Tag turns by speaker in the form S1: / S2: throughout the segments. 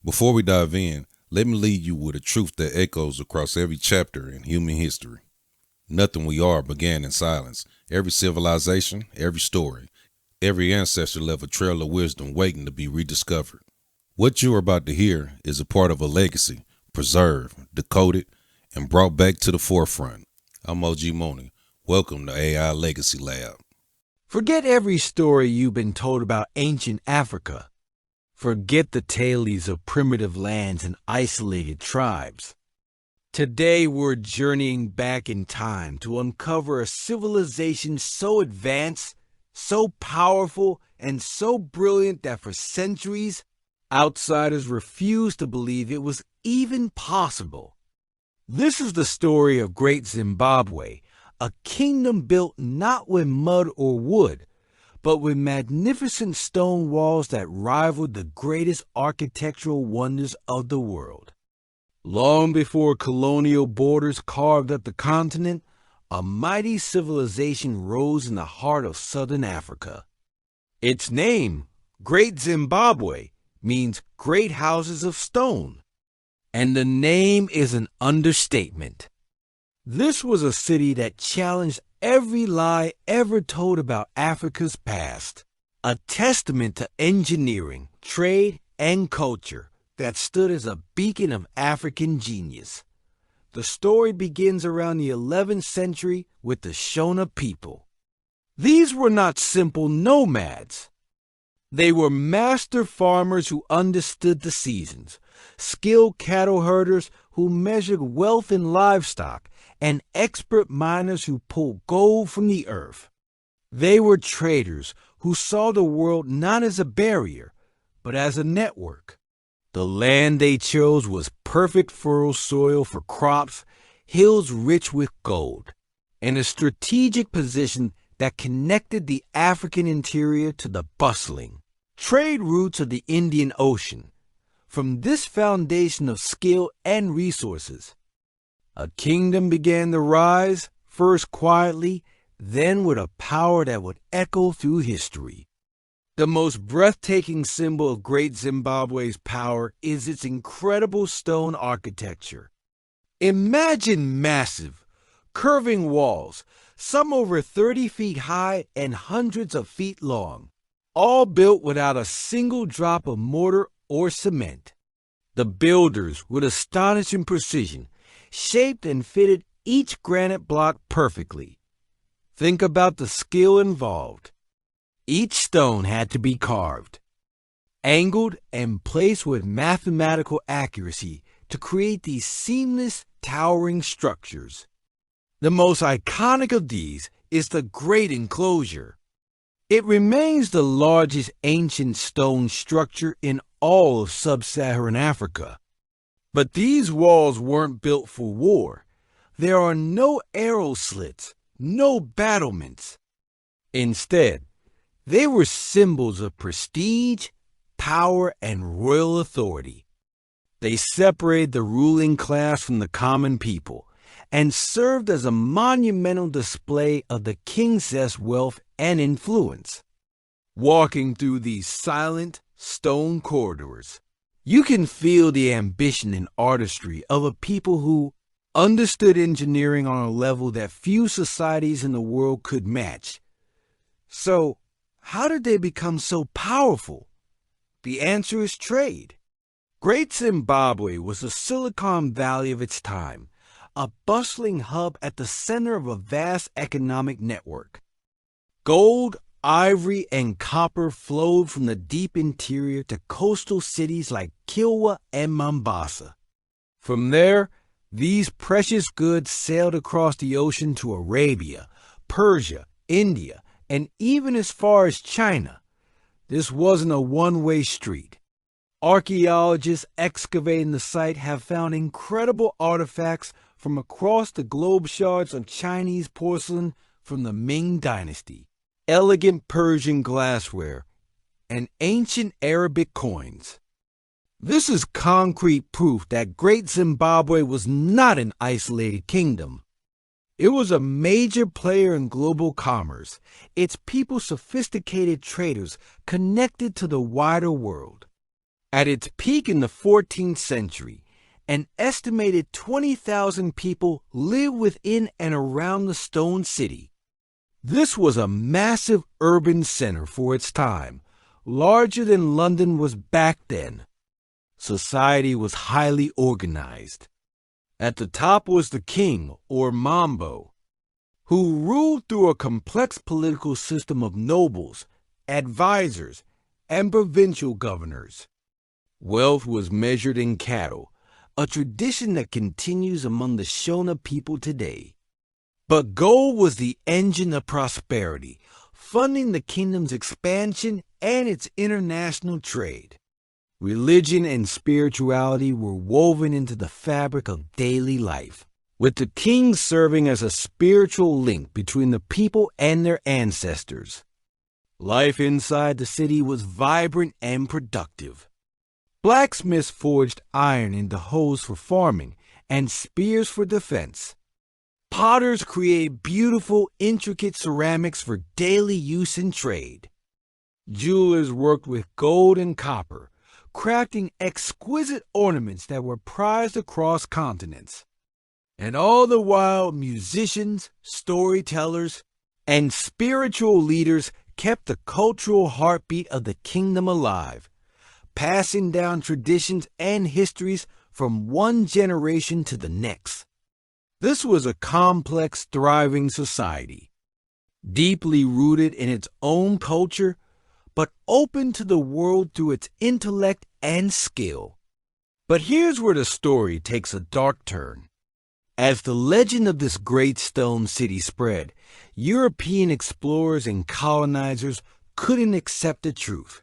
S1: Before we dive in, let me leave you with a truth that echoes across every chapter in human history. Nothing we are began in silence. Every civilization, every story, every ancestor left a trail of wisdom waiting to be rediscovered. What you are about to hear is a part of a legacy, preserved, decoded, and brought back to the forefront. I'm OG Mooney. Welcome to AI Legacy Lab.
S2: Forget every story you've been told about ancient Africa. Forget the tales of primitive lands and isolated tribes. Today we're journeying back in time to uncover a civilization so advanced, so powerful, and so brilliant that for centuries, outsiders refused to believe it was even possible. This is the story of Great Zimbabwe, a kingdom built not with mud or wood, but with magnificent stone walls that rivaled the greatest architectural wonders of the world. Long before colonial borders carved up the continent, a mighty civilization rose in the heart of southern Africa. Its name, Great Zimbabwe, means great houses of stone. And the name is an understatement. This was a city that challenged every lie ever told about Africa's past, a testament to engineering, trade, and culture that stood as a beacon of African genius. The story begins around the 11th century with the Shona people. These were not simple nomads. They were master farmers who understood the seasons, skilled cattle herders who measured wealth in livestock, and expert miners who pulled gold from the earth. They were traders who saw the world not as a barrier, but as a network. The land they chose was perfect fertile soil for crops, hills rich with gold, and a strategic position that connected the African interior to the bustling trade routes of the Indian Ocean. From this foundation of skill and resources, a kingdom began to rise, first quietly, then with a power that would echo through history. The most breathtaking symbol of Great Zimbabwe's power is its incredible stone architecture. Imagine massive, curving walls, some over 30 feet high and hundreds of feet long, all built without a single drop of mortar or cement. The builders, with astonishing precision, shaped and fitted each granite block perfectly. Think about the skill involved. Each stone had to be carved, angled, and placed with mathematical accuracy to create these seamless, towering structures. The most iconic of these is the Great Enclosure. It remains the largest ancient stone structure in all of sub-Saharan Africa. But these walls weren't built for war. There are no arrow slits, no battlements. Instead, they were symbols of prestige, power, and royal authority. They separated the ruling class from the common people and served as a monumental display of the king's wealth and influence. Walking through these silent, stone corridors, you can feel the ambition and artistry of a people who understood engineering on a level that few societies in the world could match. So, how did they become so powerful? The answer is trade. Great Zimbabwe was the Silicon Valley of its time, a bustling hub at the center of a vast economic network. Gold, ivory, and copper flowed from the deep interior to coastal cities like Kilwa and Mombasa. From there, these precious goods sailed across the ocean to Arabia, Persia, India, and even as far as China. This wasn't a one-way street. Archaeologists excavating the site have found incredible artifacts from across the globe, shards of Chinese porcelain from the Ming Dynasty, elegant Persian glassware, and ancient Arabic coins. This is concrete proof that Great Zimbabwe was not an isolated kingdom. It was a major player in global commerce, its people sophisticated traders connected to the wider world. At its peak in the 14th century, an estimated 20,000 people lived within and around the stone city. This was a massive urban center for its time, larger than London was back then. Society was highly organized. At the top was the king, or Mambo, who ruled through a complex political system of nobles, advisors, and provincial governors. Wealth was measured in cattle, a tradition that continues among the Shona people today. But gold was the engine of prosperity, funding the kingdom's expansion and its international trade. Religion and spirituality were woven into the fabric of daily life, with the king serving as a spiritual link between the people and their ancestors. Life inside the city was vibrant and productive. Blacksmiths forged iron into hoes for farming and spears for defense. Potters created beautiful, intricate ceramics for daily use and trade. Jewelers worked with gold and copper, crafting exquisite ornaments that were prized across continents. And all the while, musicians, storytellers, and spiritual leaders kept the cultural heartbeat of the kingdom alive, passing down traditions and histories from one generation to the next. This was a complex, thriving society, deeply rooted in its own culture, but open to the world through its intellect and skill. But here's where the story takes a dark turn. As the legend of this great stone city spread, European explorers and colonizers couldn't accept the truth.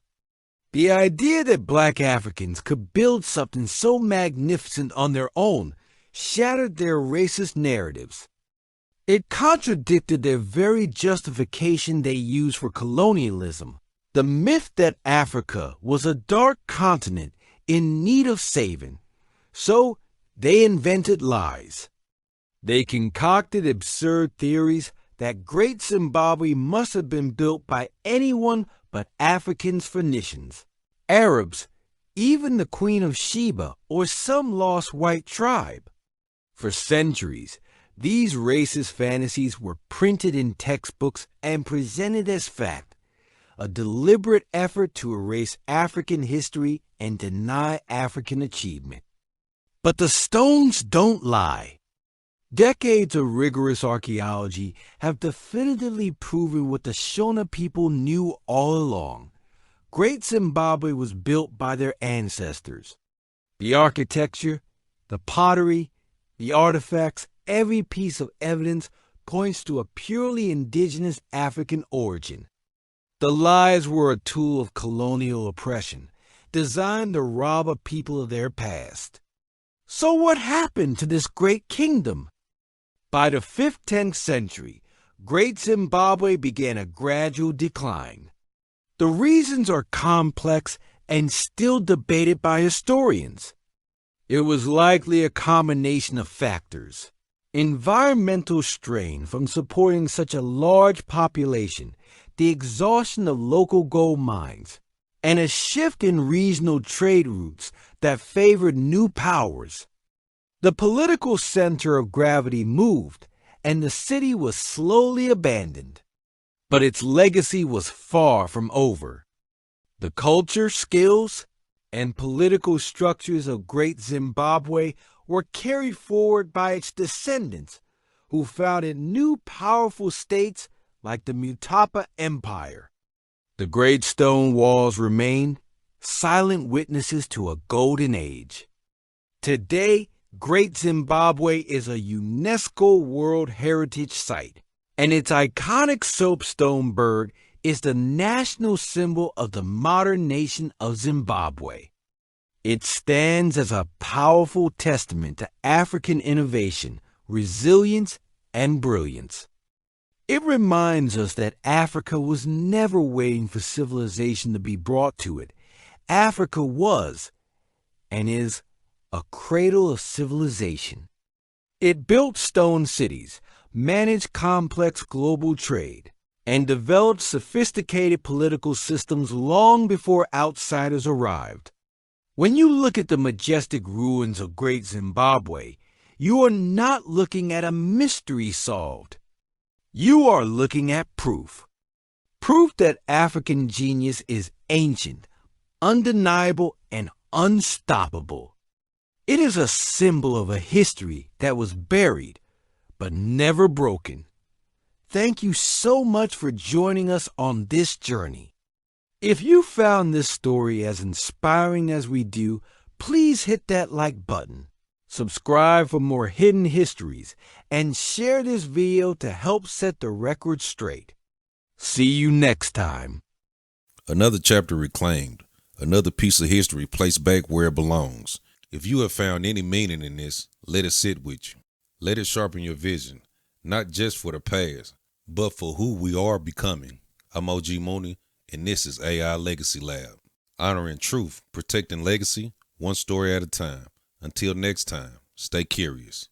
S2: The idea that black Africans could build something so magnificent on their own shattered their racist narratives. It contradicted their very justification they used for colonialism, the myth that Africa was a dark continent in need of saving. So they invented lies. They concocted absurd theories that Great Zimbabwe must have been built by anyone but Africans, Phoenicians, Arabs, even the Queen of Sheba or some lost white tribe. For centuries, these racist fantasies were printed in textbooks and presented as fact, a deliberate effort to erase African history and deny African achievement. But the stones don't lie. Decades of rigorous archaeology have definitively proven what the Shona people knew all along. Great Zimbabwe was built by their ancestors. The architecture, the pottery, the artifacts, every piece of evidence points to a purely indigenous African origin. The lies were a tool of colonial oppression, designed to rob a people of their past. So what happened to this great kingdom? By the 5th-10th century, Great Zimbabwe began a gradual decline. The reasons are complex and still debated by historians. It was likely a combination of factors: environmental strain from supporting such a large population, the exhaustion of local gold mines, and a shift in regional trade routes that favored new powers. The political center of gravity moved, and the city was slowly abandoned. But its legacy was far from over. The culture, skills, and political structures of Great Zimbabwe were carried forward by its descendants, who founded new powerful states like the Mutapa Empire. The great stone walls remain, silent witnesses to a golden age. Today, Great Zimbabwe is a UNESCO World Heritage Site, and its iconic soapstone bird is the national symbol of the modern nation of Zimbabwe. It stands as a powerful testament to African innovation, resilience, and brilliance. It reminds us that Africa was never waiting for civilization to be brought to it. Africa was, and is, a cradle of civilization. It built stone cities, managed complex global trade, and developed sophisticated political systems long before outsiders arrived. When you look at the majestic ruins of Great Zimbabwe, you are not looking at a mystery solved. You are looking at proof. Proof that African genius is ancient, undeniable, and unstoppable. It is a symbol of a history that was buried, but never broken. Thank you so much for joining us on this journey. If you found this story as inspiring as we do, please hit that like button, subscribe for more hidden histories, and share this video to help set the record straight. See you next time.
S1: Another chapter reclaimed, another piece of history placed back where it belongs. If you have found any meaning in this, let it sit with you. Let it sharpen your vision, not just for the past, but for who we are becoming. I'm OG Mooney, and this is AI Legacy Lab. Honoring truth, protecting legacy, one story at a time. Until next time, stay curious.